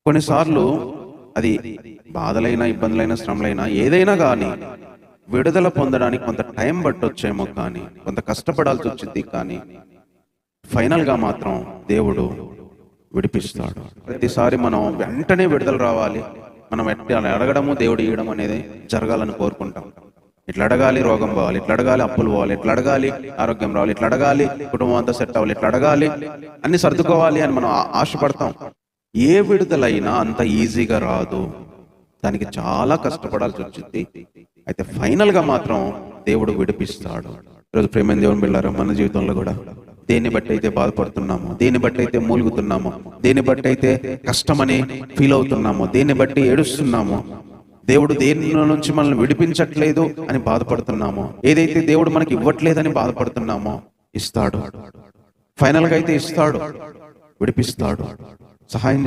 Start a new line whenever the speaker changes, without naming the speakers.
కొన్నిసార్లు అది బాధలైనా, ఇబ్బందులైనా, శ్రమలైనా ఏదైనా కానీ విడుదల పొందడానికి కొంత టైం పట్టొచ్చేమో, కానీ కొంత కష్టపడాల్సి వచ్చింది, కానీ ఫైనల్గా మాత్రం దేవుడు విడిపిస్తాడు. ప్రతిసారి మనం వెంటనే విడుదల రావాలి, మనం ఎట్లా అడగడము దేవుడు ఇవ్వడం అనేది జరగాలని కోరుకుంటాం. ఇట్లా అడగాలి రోగం పోవాలి, ఇట్లా అడగాలి అప్పులు పోవాలి, ఇట్లా అడగాలి ఆరోగ్యం రావాలి, ఇట్లా అడగాలి కుటుంబం అంతా సెట్ అవ్వాలి, ఇట్లా అడగాలి అన్ని సర్దుకోవాలి అని మనం ఆశపడతాం. ఏ విడుదలైనా అంత ఈజీగా రాదు, దానికి చాలా కష్టపడాల్సి వచ్చింది. అయితే ఫైనల్గా మాత్రం దేవుడు విడిపిస్తాడు. ఈరోజు ప్రేమైన దేవుని బిడ్డలారా, మన జీవితంలో కూడా దేన్ని బట్టి అయితే బాధపడుతున్నామో, దేన్ని బట్టి అయితే మూలుగుతున్నామో, దేన్ని బట్టి అయితే కష్టమని ఫీల్ అవుతున్నామో, దేన్ని బట్టి ఏడుస్తున్నామో, దేవుడు దేని నుంచి మనల్ని విడిపించట్లేదు అని బాధపడుతున్నామో, ఏదైతే దేవుడు మనకి ఇవ్వట్లేదని బాధపడుతున్నామో, ఇస్తాడు. ఫైనల్గా అయితే ఇస్తాడు, విడిపిస్తాడు, సహాయం చేస్తాడు.